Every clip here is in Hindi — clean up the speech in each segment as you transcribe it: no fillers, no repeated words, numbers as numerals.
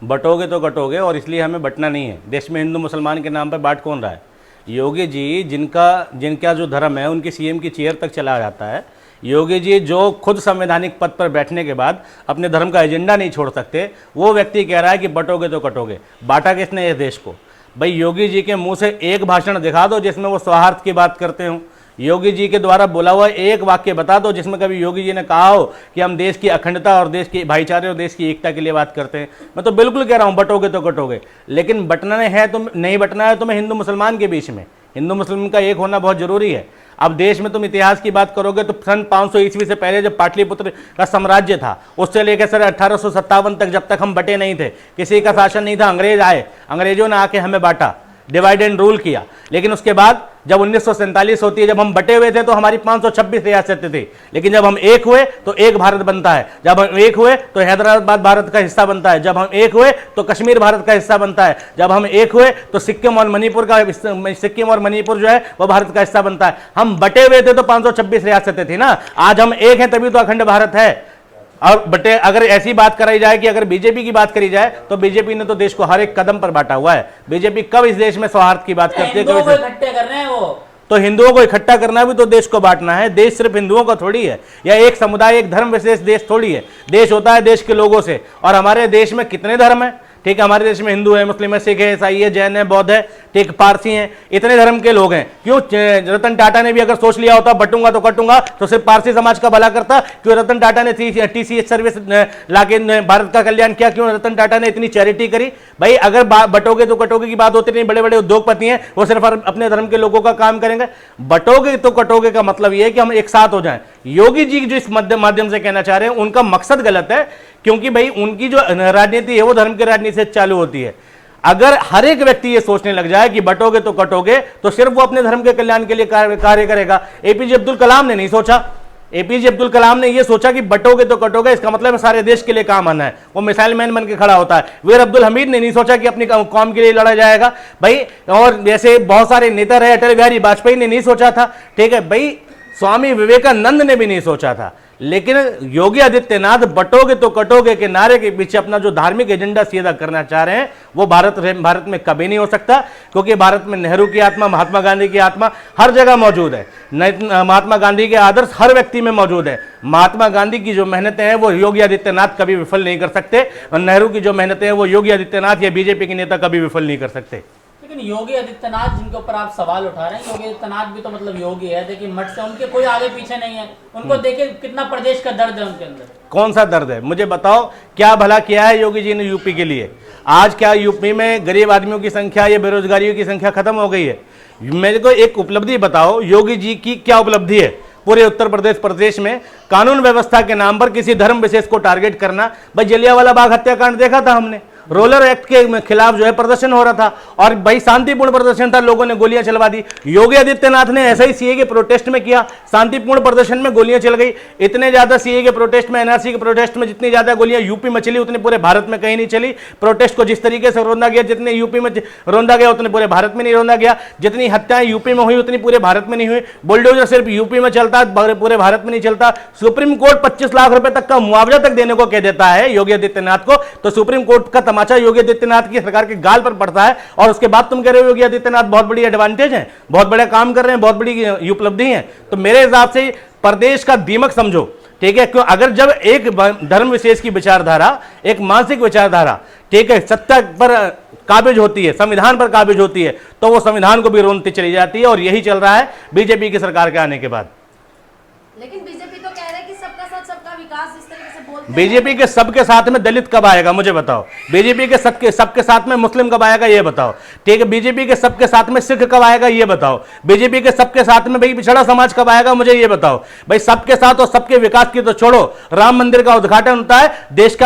बटोगे तो कटोगे, और इसलिए हमें बंटना नहीं है। देश में हिंदू मुसलमान के नाम पर बांट कौन रहा है? योगी जी जिनका जो धर्म है उनकी सीएम की चेयर तक चला जाता है। योगी जी जो खुद संवैधानिक पद पर बैठने के बाद अपने धर्म का एजेंडा नहीं छोड़ सकते, वो व्यक्ति कह रहा है कि बटोगे तो कटोगे। बांटा किसने इस देश को? भाई योगी जी के मुंह से एक भाषण दिखा दो जिसमें वो सौहार्द की बात करते हो। योगी जी के द्वारा बोला हुआ एक वाक्य बता दो जिसमें कभी योगी जी ने कहा हो कि हम देश की अखंडता और देश की भाईचारे और देश की एकता के लिए बात करते हैं। मैं तो बिल्कुल कह रहा हूं बटोगे तो कटोगे, लेकिन बटना है तो नहीं बटना है तुम्हें हिंदू मुसलमान के बीच में। हिंदू मुस्लिम का एक होना बहुत जरूरी है। अब देश में तुम इतिहास की बात करोगे तो सन 500 ईस्वी से पहले जब पाटलिपुत्र का साम्राज्य था, उससे लेकर सर 1857 तक, जब तक हम बटे नहीं थे, किसी का शासन नहीं था, अंग्रेज आए, अंग्रेजों ने आके हमें बांटा, डिवाइड एंड रूल किया। लेकिन उसके बाद जब 1947 होती है, जब हम बटे हुए थे तो हमारी 526 रियासतें थी, लेकिन जब हम एक हुए तो एक भारत बनता है। जब हम एक हुए तो हैदराबाद भारत का हिस्सा बनता है। जब हम एक हुए तो कश्मीर भारत का हिस्सा बनता है। जब हम एक हुए तो सिक्किम और मणिपुर जो है वो भारत का हिस्सा बनता है। हम बटे हुए थे तो 526 रियासतें थी ना। आज हम एक हैं तभी तो अखंड भारत है। और बटे अगर ऐसी बात कराई जाए कि अगर बीजेपी की बात करी जाए तो बीजेपी ने तो देश को हर एक कदम पर बांटा हुआ है। बीजेपी कब इस देश में सौहार्द की बात करती है? हिंदुओं को इकट्ठे कर रहे हैं वो। तो हिंदुओं को इकट्ठा करना भी तो देश को बांटना है। देश सिर्फ हिंदुओं का थोड़ी है, या एक समुदाय एक धर्म विशेष देश थोड़ी है। देश होता है देश के लोगों से। और हमारे देश में कितने धर्म है? ठीक है, हमारे देश में हिंदू है, मुस्लिम है, सिख है, ईसाई है, जैन है, बौद्ध है, ठीक, पारसी हैं, इतने धर्म के लोग हैं। क्यों रतन टाटा ने भी अगर सोच लिया होता बटूंगा तो कटूंगा तो सिर्फ पारसी समाज का भला करता? क्यों रतन टाटा ने टीसीएस सर्विस लाके भारत का कल्याण किया? क्यों रतन टाटा ने इतनी चैरिटी करी? भाई अगर बटोगे तो कटोगे की बात होती नहीं, बड़े बड़े उद्योगपति हैं वो सिर्फ अपने धर्म के लोगों का काम करेंगे। बटोगे तो कटोगे का मतलब यह है कि हम एक साथ हो जाएं। योगी जी जो इस माध्यम से कहना चाह रहे हैं उनका मकसद गलत है, क्योंकि भाई उनकी जो राजनीति है वो धर्म की राजनीति से चालू होती है। अगर हर एक व्यक्ति ये सोचने लग जाए कि बटोगे तो कटोगे, तो सिर्फ वो अपने धर्म के कल्याण के लिए कार्य करेगा। एपीजे अब्दुल कलाम ने नहीं सोचा। एपीजे अब्दुल कलाम ने ये सोचा कि बटोगे तो कटोगे, इसका मतलब है सारे देश के लिए काम आना है। वो मिसाइल मैन बन के खड़ा होता है। वीर अब्दुल हमीद ने नहीं सोचा कि अपनी कौम के लिए लड़ा जाएगा भाई। और जैसे बहुत सारे नेता रहे, अटल बिहारी वाजपेयी ने नहीं सोचा था, ठीक है भाई, स्वामी विवेकानंद ने भी नहीं सोचा था। लेकिन योगी आदित्यनाथ बटोगे तो कटोगे के नारे के पीछे अपना जो धार्मिक एजेंडा सीधा करना चाह रहे हैं वो भारत में कभी नहीं हो सकता, क्योंकि भारत में नेहरू की आत्मा, महात्मा गांधी की आत्मा हर जगह मौजूद है। महात्मा गांधी के आदर्श हर व्यक्ति में मौजूद है। महात्मा गांधी की जो मेहनतें हैं वो योगी आदित्यनाथ कभी विफल नहीं कर सकते, और नेहरू की जो मेहनतें हैं वो योगी आदित्यनाथ या बीजेपी के नेता कभी विफल नहीं कर सकते। लेकिन योगी आदित्यनाथ जिनके ऊपर आप सवाल उठा रहे हैं, योगी आदित्यनाथ भी तो मतलब योगी है। देखिए मठ से उनके कोई आगे पीछे नहीं है। उनको देखिए कितना प्रदेश का दर्द है उनके अंदर। कौन सा दर्द है मुझे बताओ? क्या भला किया है योगी जी ने यूपी के लिए? आज क्या यूपी में गरीब आदमियों की संख्या या बेरोजगारियों की संख्या खत्म हो गई है? मेरे को एक उपलब्धि बताओ, योगी जी की क्या उपलब्धि है पूरे उत्तर प्रदेश में? कानून व्यवस्था के नाम पर किसी धर्म विशेष को टारगेट करना। भाई जलियांवाला बाग हत्याकांड देखा था हमने, रोलर एक्ट के खिलाफ जो है प्रदर्शन हो रहा था, और भाई शांतिपूर्ण प्रदर्शन था, लोगों ने गोलियां चलवा दी। योगी आदित्यनाथ ने ऐसा ही सीए के प्रोटेस्ट में किया, शांतिपूर्ण प्रदर्शन में गोलियां चल गई। इतने ज्यादा सीए के प्रोटेस्ट में, एनआरसी के प्रोटेस्ट में जितनी ज्यादा गोलियां यूपी में चली उतनी पूरे भारत में कहीं नहीं चली। प्रोटेस्ट को जिस तरीके से रौंदा गया, जितने यूपी में रौंदा गया उतने पूरे भारत में नहीं रौंदा गया। जितनी हत्याएं यूपी में हुई उतनी पूरे भारत में नहीं हुई। बुलडोजर सिर्फ यूपी में चलता, पूरे भारत में नहीं चलता। सुप्रीम कोर्ट 25 लाख रुपए तक का मुआवजा तक देने को कह देता है योगी आदित्यनाथ को, तो सुप्रीम कोर्ट का तमाचा योगी आदित्यनाथ की सरकार के गाल पर पड़ता है। और उसके बाद तुम कह रहे हो योगी आदित्यनाथ बहुत बड़ी एडवांटेज है, बहुत बड़ा काम कर रहे हैं, बहुत बड़ी उपलब्धि है। तो मेरे हिसाब से प्रदेश का दीमक समझो, ठीक है? क्यों? अगर जब एक धर्म विशेष की विचारधारा, एक मानसिक विचारधारा, ठीक है, सत्ता पर काबिज होती है, संविधान पर काबिज होती है, तो वो संविधान को भी रोनती चली जाती है। और यही चल रहा है बीजेपी की सरकार के आने के बाद। लेकिन बीजेपी तो कह रहे हैं कि सबका साथ सबका विकास, इस तरीके से बोलते हैं। बीजेपी के सबके साथ में दलित कब आएगा मुझे बताओ? बीजेपी के सबके साथ में मुस्लिम कब आएगा ये बताओ? ठीक है, बीजेपी के सबके साथ में सिख कब आएगा ये बताओ? बीजेपी के सबके साथ में भाई पिछड़ा समाज कब आएगा मुझे ये बताओ? भाई सबके साथ और सबके विकास की तो छोड़ो, राम मंदिर का उद्घाटन होता है, देश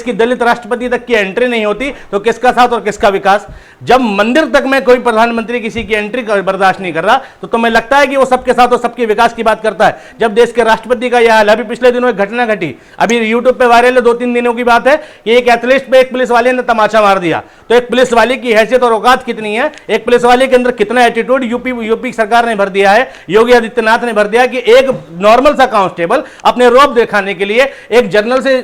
की दलित राष्ट्रपति तक की एंट्री नहीं होती, तो किसका साथ और किसका विकास? जब मंदिर तक में कोई प्रधानमंत्री किसी की एंट्री बर्दाश्त नहीं कर रहा, तो तुम्हें लगता है कि वो सबके साथ और सबके विकास की बात करता है? जब देश के राष्ट्रपति का यह हाल, अभी पिछले दिनों एक घटना घटी, अभी यूट्यूब पे वायरल है, 2-3 दिनों की बात है कि एक एथलीट पे एक पुलिस वाले ने तमाचा मार दिया। तो एक पुलिस वाले की हैसियत और औकात कितनी है, एक पुलिस वाले के अंदर कितना एटीट्यूड यूपी सरकार ने भर दिया है, योगी आदित्यनाथ ने भर दिया कि एक नॉर्मल सा कांस्टेबल अपने रौब दिखाने के लिए एक जनरल से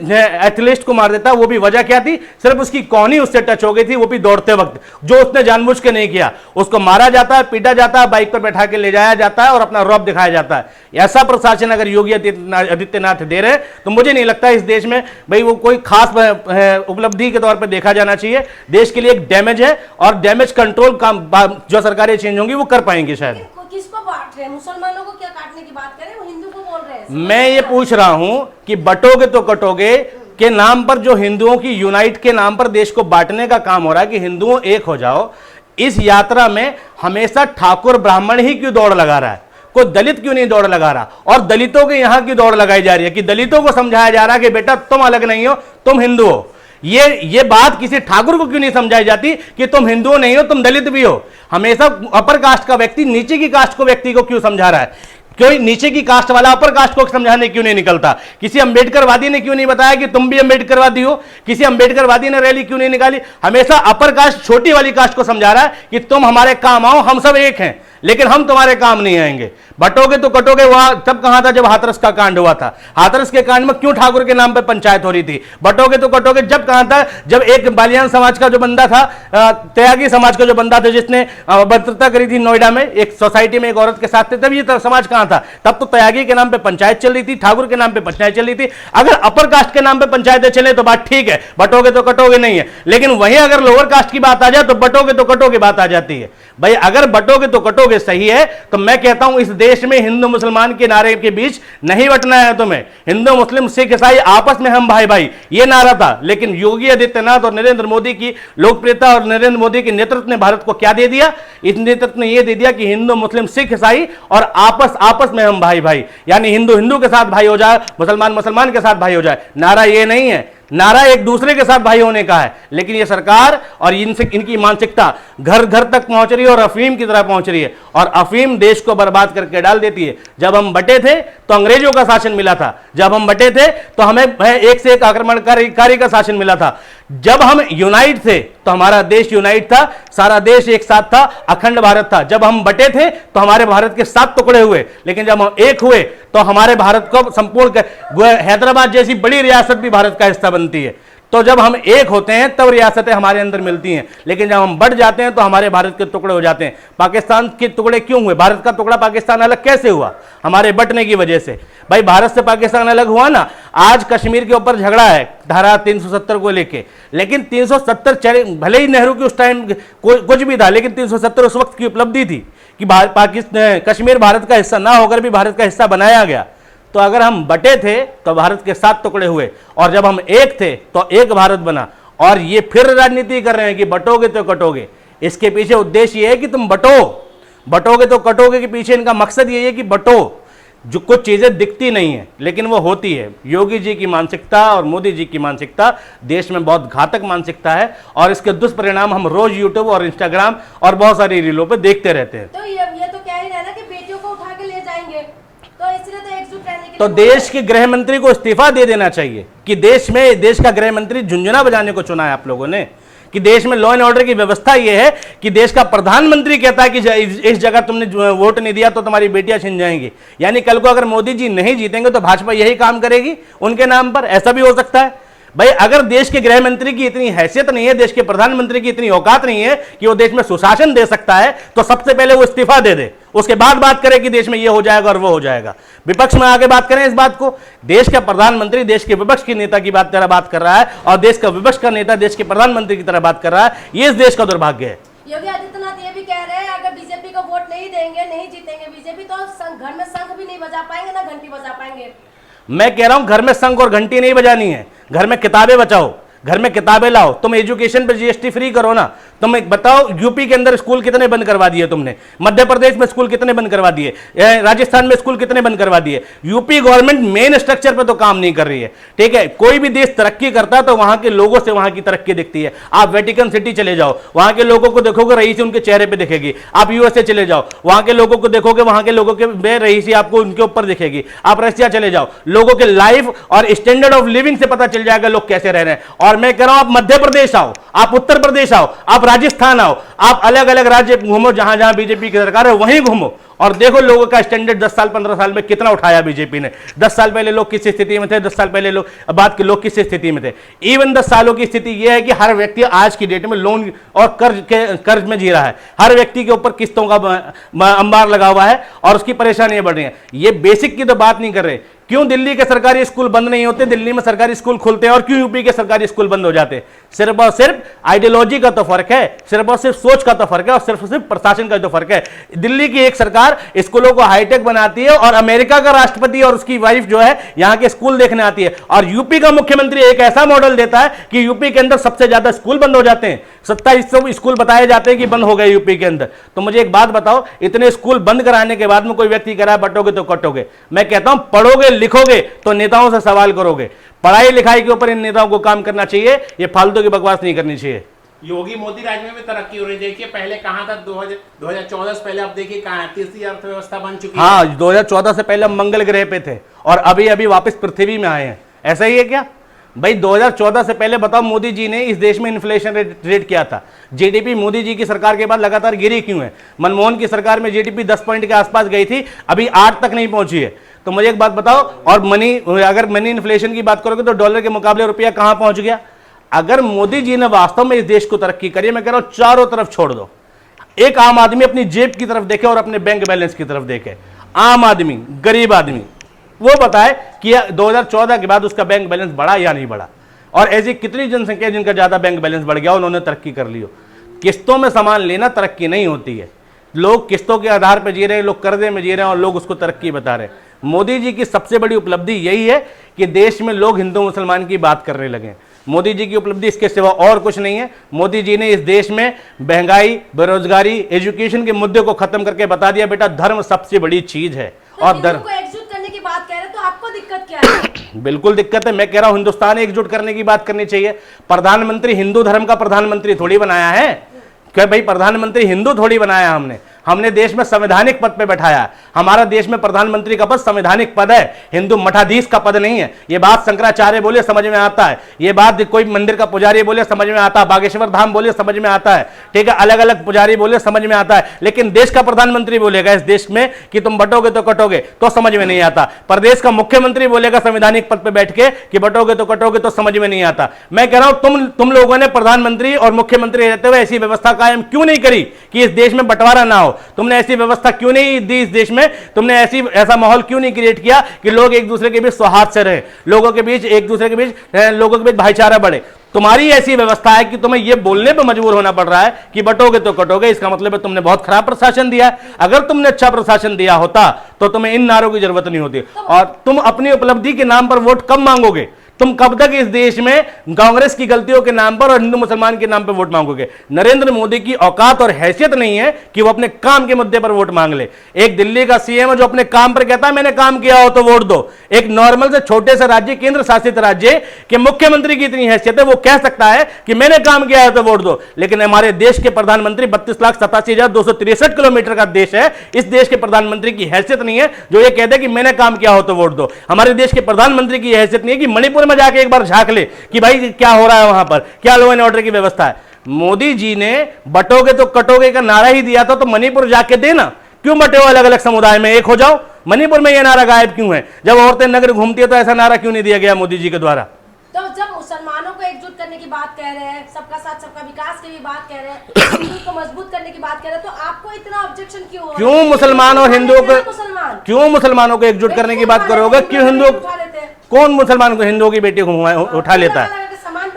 एथलीट को मार देता। वो भी वजह क्या थी, सिर्फ उसकी कौनी उससे टच हो गई थी, वो भी दौड़ते वक्त, जो उसने जानबूझ के नहीं किया। उसको मारा जाता है, पीटा जाता है, बाइक पर बैठा के ले जाया जाता है और अपना रौब दिखाया जाता है। ऐसा प्रशासन अगर योगी आदित्यनाथ दे रहे तो मुझे नहीं लगता इस देश में भाई वो कोई खास उपलब्धि के तौर पर देखा जाना चाहिए। देश के लिए एक डैमेज है और डैमेज कंट्रोल काम जो सरकारें चेंज होंगी वो कर पाएंगे शायद। किसको बांट रहे हैं, मुसलमानों को क्या काटने की बात करें, वो हिंदू को बोल रहे हैं। मैं ये पूछ रहा हूं कि बटोगे तो कटोगे के नाम पर, जो हिंदुओं की यूनाइट के नाम पर देश को बांटने का काम हो रहा है कि हिंदुओं एक हो जाओ, इस यात्रा में हमेशा ठाकुर ब्राह्मण ही क्यों दौड़ लगा रहा है, कोई दलित क्यों नहीं दौड़ लगा रहा? और दलितों के यहां की दौड़ लगाई जा रही है कि दलितों को समझाया जा रहा है कि बेटा तुम अलग नहीं हो, तुम हिंदू हो। ये बात किसी ठाकुर को क्यों नहीं समझाई जाती कि तुम हिंदू नहीं हो, तुम दलित भी हो? हमेशा अपर कास्ट का व्यक्ति नीचे की कास्ट को व्यक्ति को क्यों समझा रहा है? कोई नीचे की कास्ट वाला अपर कास्ट को समझाने क्यों नहीं निकलता? किसी अंबेडकरवादी ने क्यों नहीं बताया कि तुम भी अंबेडकरवादी हो? किसी अंबेडकरवादी ने रैली क्यों नहीं निकाली? हमेशा अपर कास्ट छोटी वाली कास्ट को समझा रहा है कि तुम हमारे काम आओ, हम सब एक हैं, लेकिन हम तुम्हारे काम नहीं आएंगे। बटोगे तो कटोगे वहां तब कहां था जब हाथरस का कांड हुआ था। हाथरस के कांड में क्यों ठाकुर के नाम पे पंचायत हो रही थी? बटोगे तो कटोगे जब कहां था जब एक बालियान समाज का जो बंदा था, त्यागी समाज का जो बंदा था जिसने बर्तरता करी थी नोएडा में एक सोसाइटी में एक औरत के साथ थे, तब ये समाज कहां था? तब तो त्यागी के नाम पे पंचायत चल रही थी, ठाकुर के नाम पे पंचायत चल रही थी। अगर अपर कास्ट के नाम पे पंचायतें चले तो बात ठीक है, बटोगे तो कटोगे नहीं है। लेकिन वहीं अगर लोअर कास्ट की बात आ जाए तो बटोगे तो कटोगे बात आ जाती है। भाई अगर बटोगे तो कटोगे सही है, तो मैं कहता हूं इस देश में हिंदू मुसलमान के नारे के बीच नहीं बटना है तुम्हें। हिंदू मुस्लिम सिख ईसाई आपस में हम भाई भाई, ये नारा था। लेकिन योगी आदित्यनाथ और नरेंद्र मोदी की लोकप्रियता और नरेंद्र मोदी के नेतृत्व ने भारत को क्या दे दिया? इस नेतृत्व ने यह दे दिया कि हिंदू मुस्लिम सिख ईसाई और आपस में हम भाई भाई, यानी हिंदू हिंदू के साथ भाई हो जाए, मुसलमान मुसलमान के साथ भाई हो जाए। नारा ये नहीं है, नारा एक दूसरे के साथ भाई होने का है। लेकिन ये सरकार और इनकी मानसिकता घर घर तक पहुंच रही है और अफीम की तरह पहुंच रही है, और अफीम देश को बर्बाद करके डाल देती है। जब हम बटे थे तो अंग्रेजों का शासन मिला था, जब हम बटे थे तो हमें एक से एक आक्रमणकारी का शासन मिला था। जब हम यूनाइट थे तो हमारा देश यूनाइट था, सारा देश एक साथ था, अखंड भारत था। जब हम बटे थे तो हमारे भारत के 7 टुकड़े हुए, लेकिन जब हम एक हुए तो हमारे भारत को संपूर्ण हैदराबाद जैसी बड़ी रियासत भी भारत का हिस्सा बनती है। तो जब हम एक होते हैं तब रियासतें हमारे अंदर मिलती हैं, लेकिन जब हम बढ़ जाते हैं तो हमारे भारत के टुकड़े हो जाते हैं। पाकिस्तान के टुकड़े क्यों हुए? भारत का टुकड़ा पाकिस्तान अलग कैसे हुआ? हमारे बटने की वजह से। भाई भारत से पाकिस्तान अलग हुआ ना। आज कश्मीर के ऊपर झगड़ा है धारा 370 को लेके, लेकिन 370 भले ही नेहरू के उस टाइम कुछ भी था, लेकिन 370 उस वक्त की उपलब्धि थी कि कश्मीर भारत का हिस्सा ना होकर भी भारत का हिस्सा बनाया गया। तो अगर हम बटे थे तो भारत के 7 टुकड़े हुए, और जब हम एक थे तो एक भारत बना। और ये फिर राजनीति कर रहे हैं कि बटोगे तो कटोगे। इसके पीछे उद्देश्य ये है कि तुम बटोगे तो कटोगे के पीछे इनका मकसद ये है कि बटो। जो कुछ चीजें दिखती नहीं है लेकिन वो होती है। योगी जी की मानसिकता और मोदी जी की मानसिकता देश में बहुत घातक मानसिकता है, और इसके दुष्परिणाम हम रोज यूट्यूब और इंस्टाग्राम और बहुत सारी रीलों पे देखते रहते हैं। तो ये तो क्या ही रहना कि बेटियों को उठा के ले जाएंगे, तो इसलिए तो एकजुट रहने के तो देश के गृह मंत्री को इस्तीफा दे देना चाहिए कि देश का गृह मंत्री झुंझुना बजाने को चुना है आप लोगों ने, कि देश में लॉ एंड ऑर्डर की व्यवस्था यह है कि देश का प्रधानमंत्री कहता है कि इस जगह तुमने वोट नहीं दिया तो तुम्हारी बेटियां छिन जाएंगी। यानी कल को अगर मोदी जी नहीं जीतेंगे तो भाजपा यही काम करेगी उनके नाम पर। ऐसा भी हो सकता है। भाई अगर देश के गृह मंत्री की इतनी हैसियत नहीं है, देश के प्रधानमंत्री की इतनी औकात नहीं है कि वो देश में सुशासन दे सकता है, तो सबसे पहले वो इस्तीफा दे दे, उसके बाद बात करें कि देश में ये हो जाएगा और वो हो जाएगा। विपक्ष में आगे बात करें इस बात को। देश का प्रधानमंत्री देश के विपक्ष की नेता की तरह बात कर रहा है, और देश का विपक्ष का नेता देश के प्रधानमंत्री की तरह बात कर रहा है। ये इस देश का दुर्भाग्य है। योगी आदित्यनाथ ये भी कह रहे हैं अगर बीजेपी को वोट नहीं देंगे, नहीं जीतेंगे बीजेपी, तो घर में शंख भी नहीं बजा पाएंगे, ना घंटी बजा पाएंगे। मैं कह रहा हूं घर में शंख और घंटी नहीं बजानी है, घर में किताबें बचाओ, घर में किताबें लाओ। तुम एजुकेशन पे जीएसटी फ्री करो ना। तुम एक बताओ, यूपी के अंदर स्कूल कितने बंद करवा दिए तुमने? मध्य प्रदेश में स्कूल कितने बंद करवा दिए? राजस्थान में स्कूल कितने बंद करवा दिए? यूपी गवर्नमेंट मेन स्ट्रक्चर पे तो काम नहीं कर रही है। ठीक है, कोई भी देश तरक्की करता है तो वहां के लोगों से वहां की तरक्की दिखती है। आप वेटिकन सिटी चले जाओ, वहां के लोगों को देखोगे रईसी उनके चेहरे पे दिखेगी। आप यूएसए चले जाओ, वहां के लोगों को देखोगे, वहां के लोगों के रईसी आपको उनके ऊपर दिखेगी। आप रशिया चले जाओ, लोगों के लाइफ और स्टैंडर्ड ऑफ लिविंग से पता चल जाएगा लोग कैसे रह रहे हैं। और मैं कह रहा हूं आप मध्य प्रदेश आओ, आप उत्तर प्रदेश आओ, आप राजस्थान आओ, आप अलग अलग राज्य घूमो, जहां जहां बीजेपी की सरकार है वहीं घूमो और देखो लोगों का स्टैंडर्ड 10 साल 15 साल में कितना उठाया बीजेपी ने। 10 साल पहले लोग किस स्थिति में थे, 10 साल पहले लोग बाद के लोग किस स्थिति में थे। इवन 10 सालों की स्थिति यह है कि हर व्यक्ति आज की डेट में लोन और कर्ज में जी रहा है। हर व्यक्ति के ऊपर किस्तों का अंबार लगा हुआ है और उसकी परेशानियां बढ़ रही हैं। ये बेसिक की तो बात नहीं कर रहे। क्यों दिल्ली के सरकारी स्कूल बंद नहीं होते, दिल्ली में सरकारी स्कूल खुलते हैं, और क्यों यूपी के सरकारी स्कूल बंद हो जाते हैं? सिर्फ और सिर्फ आइडियोलॉजी का तो फर्क है, सिर्फ और सिर्फ सोच का तो फर्क है, और सिर्फ और सिर्फ प्रशासन का तो फर्क है। दिल्ली की एक सरकार स्कूलों को हाईटेक बनाती है और अमेरिका का राष्ट्रपति और उसकी वाइफ जो है यहां के स्कूल देखने आती है, और यूपी का मुख्यमंत्री एक ऐसा मॉडल देता है कि यूपी के अंदर सबसे ज्यादा स्कूल बंद हो जाते हैं। 2700 स्कूल बताए जाते हैं कि बंद हो गए यूपी के अंदर। तो मुझे एक बात बताओ, इतने स्कूल बंद कराने के बाद में कोई व्यक्ति कह रहा है बटोगे तो कटोगे। मैं कहता हूं पढ़ोगे लिखोगे तो नेताओं से सवाल करोगे। पढ़ाई लिखाई के ऊपर इन नेताओं को काम करना चाहिए, ये फालतू की बकवास नहीं करनी चाहिए। योगी मोदी राज में भी तरक्की हो रही है। देखिए पहले कहां था 2014 से पहले, अब देखिए कहां है, तीसरी अर्थव्यवस्था बन चुकी है। हाँ, 2014 से पहले हम मंगल ग्रह पे थे और अभी अभी वापस पृथ्वी में आए हैं। ऐसा ही है क्या भाई? 2014 से पहले बताओ मोदी जी ने इस देश में इन्फ्लेशन रेट किया था। जीडीपी मोदी जी की सरकार के बाद लगातार गिरी क्यों है? मनमोहन की सरकार में जीडीपी 10 पॉइंट के आसपास गई थी, अभी 8 तक नहीं पहुंची है। तो मुझे एक बात बताओ, और अगर मनी इन्फ्लेशन की बात करोगे तो डॉलर के मुकाबले रुपया कहां पहुंच गया? अगर मोदी जी ने वास्तव में इस देश को तरक्की करी, मैं कह रहा हूं चारों तरफ छोड़ दो, एक आम आदमी अपनी जेब की तरफ देखे और अपने बैंक बैलेंस की तरफ देखे। आम आदमी, गरीब आदमी, वो बताए कि 2014 के बाद उसका बैंक बैलेंस बढ़ा या नहीं बढ़ा। और ऐसी कितनी जनसंख्या जिनका ज्यादा बैंक बैलेंस बढ़ गया, उन्होंने तरक्की कर ली हो। किस्तों में सामान लेना तरक्की नहीं होती है। लोग किस्तों के आधार पर जी रहे हैं, लोग कर्जे में जी रहे हैं और लोग उसको तरक्की बता रहे हैं। मोदी जी की सबसे बड़ी उपलब्धि यही है कि देश में लोग हिंदू मुसलमान की बात करने लगे। मोदी जी की उपलब्धि इसके सिवा और कुछ नहीं है। मोदी जी ने इस देश में महंगाई, बेरोजगारी, एजुकेशन के मुद्दे को खत्म करके बता दिया बेटा धर्म सबसे बड़ी चीज है। तो और धर्म को एकजुट करने की बात कह रहे हैं, तो आपको दिक्कत क्या है? बिल्कुल दिक्कत है। मैं कह रहा हूं हिंदुस्तान एकजुट करने की बात करनी चाहिए। प्रधानमंत्री हिंदू धर्म का प्रधानमंत्री थोड़ी बनाया है। क्या भाई, प्रधानमंत्री हिंदू थोड़ी बनाया हमने देश में संवैधानिक पद पे बैठाया। हमारा देश में प्रधानमंत्री का पद संवैधानिक पद है, हिंदू मठाधीश का पद नहीं है। ये बात शंकराचार्य बोले समझ में आता है, ये बात कोई मंदिर का पुजारी बोले समझ में आता है, बागेश्वर धाम बोले समझ में आता है, ठीक है, अलग अलग पुजारी बोले समझ में आता है। लेकिन देश का प्रधानमंत्री बोलेगा इस देश में कि तुम बटोगे तो कटोगे, तो समझ में नहीं आता। प्रदेश का मुख्यमंत्री बोलेगा संवैधानिक पद पर बैठ के कि बटोगे तो कटोगे, तो समझ में नहीं आता। मैं कह रहा हूं तुम लोगों ने प्रधानमंत्री और मुख्यमंत्री रहते हुए ऐसी व्यवस्था कायम क्यों नहीं करी कि इस देश में बंटवारा ना हो? तुमने ऐसी व्यवस्था क्यों नहीं दी इस देश में? तुमने ऐसा माहौल क्यों नहीं क्रिएट किया कि लोग एक दूसरे के बीच सौहार्द से रहे, लोगों के बीच भाईचारा बढ़े? तुम्हारी ऐसी व्यवस्था है कि तुम्हें यह बोलने पर मजबूर होना पड़ रहा है कि बटोगे तो कटोगे। इसका मतलब है तुमने बहुत खराब प्रशासन दिया है। अगर तुमने अच्छा प्रशासन दिया होता तो तुम्हें इन नारों की जरूरत नहीं होती। और तुम अपनी उपलब्धि के नाम पर वोट कब मांगोगे? तुम कब तक इस देश में कांग्रेस की गलतियों के नाम पर और हिंदू मुसलमान के नाम पर वोट मांगोगे? नरेंद्र मोदी की औकात और हैसियत नहीं है कि वो अपने काम के मुद्दे पर वोट मांग ले। एक दिल्ली का सीएम है जो अपने काम पर कहता है मैंने काम किया हो तो वोट दो। एक नॉर्मल से छोटे से राज्य, केंद्र शासित राज्य के मुख्यमंत्री की इतनी हैसियत है, वो कह सकता है कि मैंने काम किया है तो वोट दो। लेकिन हमारे देश के प्रधानमंत्री 32,87,263 किलोमीटर का देश है, इस देश के प्रधानमंत्री की हैसियत नहीं है जो ये कहते कि मैंने काम किया हो तो वोट दो। हमारे देश के प्रधानमंत्री की हैसियत नहीं है कि मणिपुर में जाके एक बार झांक ले कि भाई क्या हो रहा है वहां पर, क्या लॉ एंड ऑर्डर की व्यवस्था है। मोदी जी ने बटोगे तो कटोगे का नारा ही दिया था, तो मणिपुर जाके देना। क्यों बटे हो अलग अलग समुदाय में, एक हो जाओ। मणिपुर में यह नारा गायब क्यों है? जब औरतें नगर घूमती है तो ऐसा नारा क्यों नहीं दिया गया मोदी जी के द्वारा? तो जब मुसलमानों को एकजुट करने की बात कह रहे हैं, सबका साथ सबका विकास की भी बात कह रहे हैं, हिंदू को मजबूत करने की बात कह रहे हैं, तो आपको इतना ऑब्जेक्शन क्यों हो रहा है? क्यों मुसलमान और हिंदुओं को, क्यों मुसलमानों को एकजुट करने की बात करोगे? क्यों हिंदुओं, कौन मुसलमान को हिंदुओं की बेटी को उठा लेता है?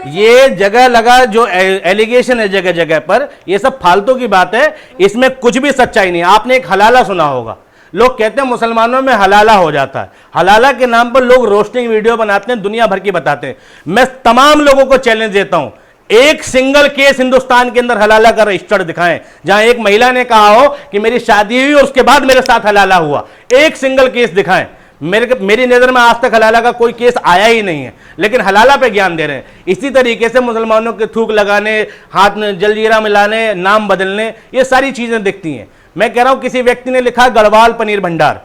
ये जगह लगा जो एलिगेशन है जगह जगह पर, ये सब फालतू की बात है, इसमें कुछ भी सच्चाई नहीं। आपने एक हलाला सुना होगा, लोग कहते हैं मुसलमानों में हलाला हो जाता है। हलाला के नाम पर लोग रोस्टिंग वीडियो बनाते हैं, दुनिया भर की बताते हैं। मैं तमाम लोगों को चैलेंज देता हूं, एक सिंगल केस हिंदुस्तान के अंदर हलाला का रजिस्टर्ड दिखाएं जहां एक महिला ने कहा हो कि मेरी शादी हुई और उसके बाद मेरे साथ हलाला हुआ। एक सिंगल केस दिखाएं। मेरी नजर में आज तक हलाला का कोई केस आया ही नहीं है, लेकिन हलाला पे ज्ञान दे रहे हैं। इसी तरीके से मुसलमानों के थूक लगाने, हाथ में जलजीरा मिलाने, नाम बदलने, ये सारी चीजें दिखती हैं। मैं कह रहा हूं किसी व्यक्ति ने लिखा गढ़वाल पनीर भंडार,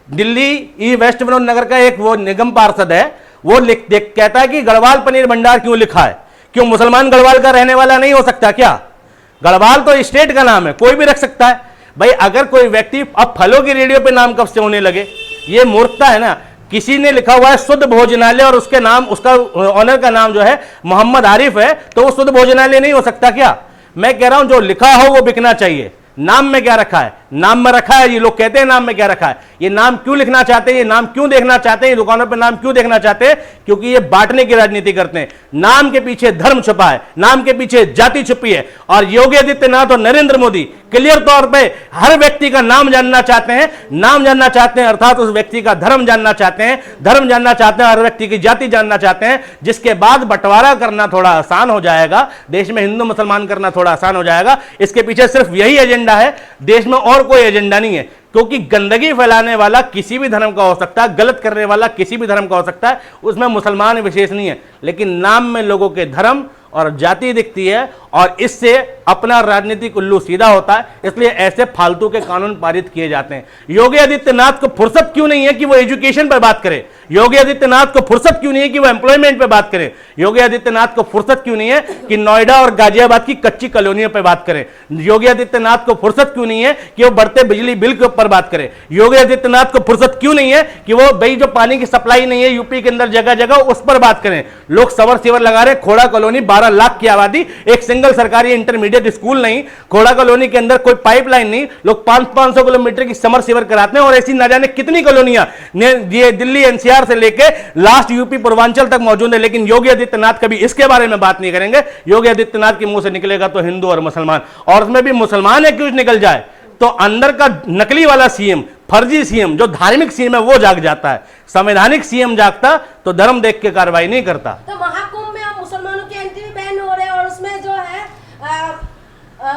दिल्ली ई वेस्ट विनोद नगर का एक वो निगम पार्षद है, वो कहता है कि गढ़वाल पनीर भंडार क्यों लिखा है? क्यों मुसलमान गढ़वाल का रहने वाला नहीं हो सकता क्या? गढ़वाल तो स्टेट का नाम है, कोई भी रख सकता है भाई। अगर कोई व्यक्ति, अब फलों की रेडियो पे नाम कब से होने लगे? ये मूर्खता है ना। किसी ने लिखा हुआ है शुद्ध भोजनालय और उसके नाम, उसका ऑनर का नाम जो है मोहम्मद आरिफ है, तो वो शुद्ध भोजनालय नहीं हो सकता क्या? मैं कह रहा हूं जो लिखा हो वो बिकना चाहिए। नाम में क्या रखा है? नाम में रखा है, ये लोग कहते हैं नाम में क्या रखा है। ये नाम क्यों लिखना चाहते हैं, ये नाम क्यों देखना चाहते हैं, ये दुकानों पर नाम क्यों देखना चाहते हैं? क्योंकि ये बांटने की राजनीति करते हैं। नाम के पीछे धर्म छुपा है, नाम के पीछे जाति छुपी है। और योगी आदित्यनाथ और नरेंद्र मोदी क्लियर तौर पे हर व्यक्ति का नाम जानना चाहते हैं, नाम जानना चाहते हैं अर्थात उस व्यक्ति का धर्म जानना चाहते हैं, धर्म जानना चाहते हैं, हर व्यक्ति की जाति जानना चाहते हैं, जिसके बाद बंटवारा करना थोड़ा आसान हो जाएगा, देश में हिंदू मुसलमान करना थोड़ा आसान हो जाएगा। इसके पीछे सिर्फ यही एजेंडा है, देश में और कोई एजेंडा नहीं है। क्योंकि गंदगी फैलाने वाला किसी भी धर्म का हो सकता है, गलत करने वाला किसी भी धर्म का हो सकता है, उसमें मुसलमान विशेष नहीं है। लेकिन नाम में लोगों के धर्म और जाति दिखती है और इससे अपना राजनीतिक उल्लू सीधा होता है। इसलिए ऐसे फालतू के कानून पारित किए जाते हैं। योगी आदित्यनाथ को फुर्सत क्यों नहीं है कि वो एजुकेशन पर बात करे? योगी आदित्यनाथ को फुर्सत क्यों नहीं है कि वो एम्प्लॉयमेंट पे बात करे? योगी आदित्यनाथ को फुर्सत क्यों नहीं है कि नोएडा और गाजियाबाद की कच्ची कॉलोनियों पर बात करें? योगी आदित्यनाथ को फुर्सत क्यों नहीं है कि वो बढ़ते बिजली बिल के ऊपर बात करें? योगी आदित्यनाथ को फुर्सत क्यों नहीं है कि वो भाई जो पानी की सप्लाई नहीं है यूपी के अंदर जगह जगह, उस पर बात करें? लोग समर सीवर लगा रहे, खोड़ा कॉलोनी 12 लाख की आबादी, एक सिंगल सरकारी इंटरमीडिएट स्कूल नहीं, खोड़ा कॉलोनी के अंदर कोई पाइपलाइन नहीं, लोग 500 किलोमीटर की समर सीवर कराते हैं। और ऐसी ना जाने कितनी कॉलोनियां ये दिल्ली एनसीआर से लेके लास्ट यूपी पूर्वांचल तक मौजूद है। लेकिन योगी आदित्यनाथ कभी इसके बारे में बात नहीं करेंगे। योगी आदित्यनाथ के मुंह से निकलेगा तो हिंदू और मुसलमान, और उसमें भी मुसलमान एक्यूज निकल जाए तो अंदर का नकली वाला सीएम, फर्जी सीएम, जो धार्मिक सीएम है वो जाग जाता है। संवैधानिक सीएम जागता तो धर्म देख के कार्रवाई नहीं करता। तो महाकुंभ में अब मुसलमानों की एंट्री बैन हो रहे हैं और उसमें जो है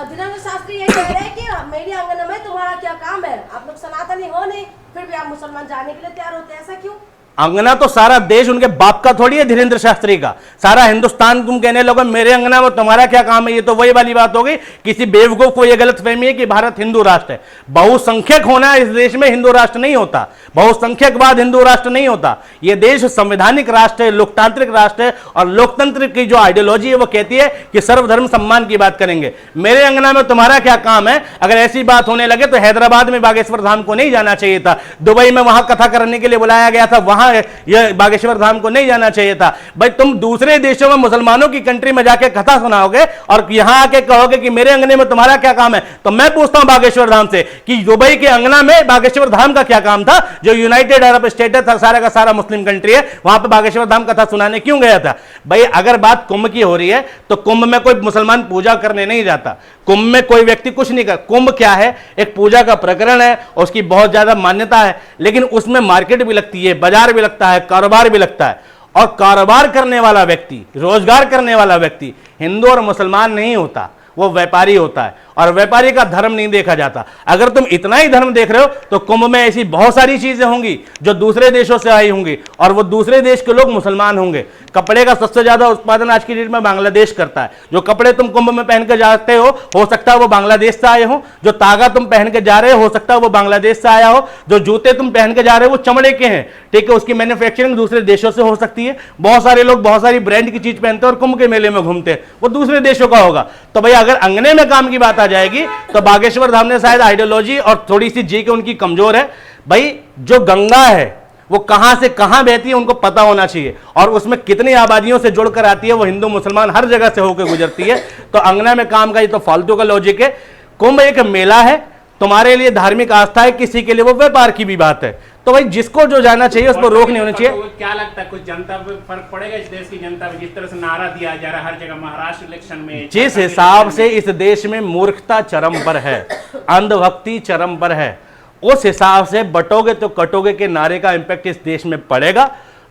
धीरेन्द्र शास्त्री ये कह रहे हैं कि मेरी अंगना में तुम्हारा क्या काम है, आप लोग सनातनी हो नहीं, फिर भी आप मुसलमान जाने के लिए तैयार होते हैं, ऐसा क्यों? अंगना तो सारा देश उनके बाप का थोड़ी है, धीरेन्द्र शास्त्री का। सारा हिंदुस्तान तुम कहने लोगे मेरे अंगना में तुम्हारा क्या काम है, ये तो वही वाली बात हो गई। किसी बेवकूफ को यह गलत फहमी है कि भारत हिंदू राष्ट्र है। बहुसंख्यक होना इस देश में हिंदू राष्ट्र नहीं होता, बहुसंख्यकवाद हिंदू राष्ट्र नहीं होता। यह देश संवैधानिक राष्ट्र है, लोकतांत्रिक राष्ट्र है, और लोकतंत्र की जो आइडियोलॉजी है वो कहती है कि सर्वधर्म सम्मान की बात करेंगे। मेरे अंगना में तुम्हारा क्या काम है? अगर ऐसी बात होने लगे तो हैदराबाद में बागेश्वर धाम को नहीं जाना चाहिए था, दुबई में वहां कथा करने के लिए बुलाया गया था, वहां यह बागेश्वर धाम को नहीं जाना चाहिए था। भाई तुम दूसरे देशों में मुसलमानों की कंट्री में जाके कथा सुनाओगे और यहां आके कहोगे कि मेरे अंगने में तुम्हारा क्या काम है। तो मैं पूछता हूं बागेश्वर धाम से कि दुबई के अंगना में बागेश्वर धाम का क्या काम था? जो यूनाइटेड अरब स्टेट था, सारा का सारा मुस्लिम कंट्री है, वहां पर बागेश्वर धाम कथा सुनाने क्यों गया था? भाई अगर बात कुंभ की हो रही है तो कुंभ में कोई मुसलमान पूजा करने नहीं जाता, कुंभ में कोई व्यक्ति कुछ नहीं कर। कुंभ क्या है? एक पूजा का प्रकरण है, उसकी बहुत ज्यादा मान्यता है, लेकिन उसमें मार्केट भी लगती है, बाजार भी लगता है, कारोबार भी लगता है। और कारोबार करने वाला व्यक्ति, रोजगार करने वाला व्यक्ति हिंदू और मुसलमान नहीं होता, वो व्यापारी होता है। और व्यापारी का धर्म नहीं देखा जाता। अगर तुम इतना ही धर्म देख रहे हो तो कुंभ में ऐसी बहुत सारी चीजें होंगी जो दूसरे देशों से आई होंगी, और वो दूसरे देश के लोग मुसलमान होंगे। कपड़े का सबसे ज्यादा उत्पादन आज की डेट में बांग्लादेश करता है। जो कपड़े तुम कुंभ में पहन के जाते हो सकता है वो बांग्लादेश से आए हो। जो तागा तुम पहन के जा रहे हो सकता है वो बांग्लादेश से आया हो। जो जूते तुम पहन के जा रहे हो वो चमड़े के हैं, ठीक है, उसकी मैन्युफैक्चरिंग दूसरे देशों से हो सकती है। बहुत सारे लोग बहुत सारी ब्रांड की चीज पहनते हैं और कुंभ के मेले में घूमते हैं, वो दूसरे देशों का होगा। तो भाई अगर अंगने में काम की बात आ जाएगी तो बागेश्वर धाम ने शायद आइडियोलॉजी और थोड़ी सी जी के उनकी कमजोर है। भाई जो गंगा है वो कहां से कहां बहती है उनको पता होना चाहिए, और उसमें कितनी आबादियों से जुड़कर आती है, वो हिंदू मुसलमान हर जगह से होकर गुजरती है। तो अंगना में काम का ये तो फालतू का लॉजिक है। कुंभ एक मेला है, तुम्हारे लिए धार्मिक आस्था है, किसी के लिए वो व्यापार की भी बात है। तो भाई जिसको जो जाना चाहिए उस पर रोक नहीं होनी चाहिए। तो क्या लगता है कुछ जनता पे फर्क पड़ेगा? इस देश की जनता पे जिस तरह से नारा दिया जा रहा है हर जगह, महाराष्ट्र इलेक्शन में, जिस हिसाब से इस देश में मूर्खता चरम पर है, अंधभक्ति चरम पर है, उस हिसाब से बटोगे तो कटोगे के नारे का इंपैक्ट इस देश में पड़ेगा,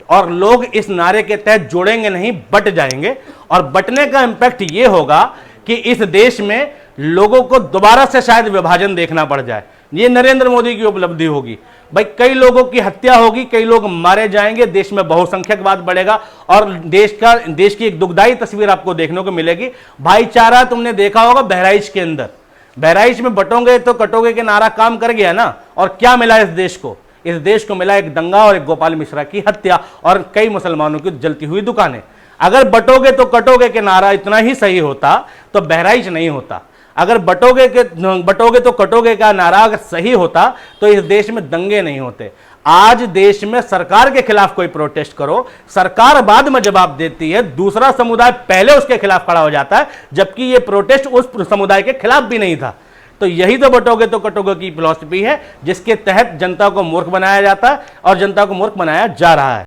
और लोग इस नारे के तहत जुड़ेंगे नहीं, बट जाएंगे। और बटने का इंपैक्ट यह होगा कि इस देश में लोगों को दोबारा से शायद विभाजन देखना पड़ जाए। ये नरेंद्र मोदी की उपलब्धि होगी। भाई कई लोगों की हत्या होगी, कई लोग मारे जाएंगे, देश में बहुसंख्यकवाद बढ़ेगा, और देश की एक दुखदाई तस्वीर आपको देखने को मिलेगी। भाईचारा तुमने देखा होगा बहराइच के अंदर, बहराइच में बटोगे तो कटोगे के नारा काम कर गया ना। और क्या मिला इस देश को? इस देश को मिला एक दंगा और एक गोपाल मिश्रा की हत्या और कई मुसलमानों की जलती हुई दुकानें। अगर बटोगे तो कटोगे के नारा इतना ही सही होता तो बहराइच नहीं होता। अगर बटोगे तो कटोगे का नारा अगर सही होता तो इस देश में दंगे नहीं होते। आज देश में सरकार के खिलाफ कोई प्रोटेस्ट करो, सरकार बाद में जवाब देती है, दूसरा समुदाय पहले उसके खिलाफ खड़ा हो जाता है, जबकि ये प्रोटेस्ट उस समुदाय के खिलाफ भी नहीं था। तो यही तो बटोगे तो कटोगे की फिलॉसफी है, जिसके तहत जनता को मूर्ख बनाया जाता है और जनता को मूर्ख बनाया जा रहा है।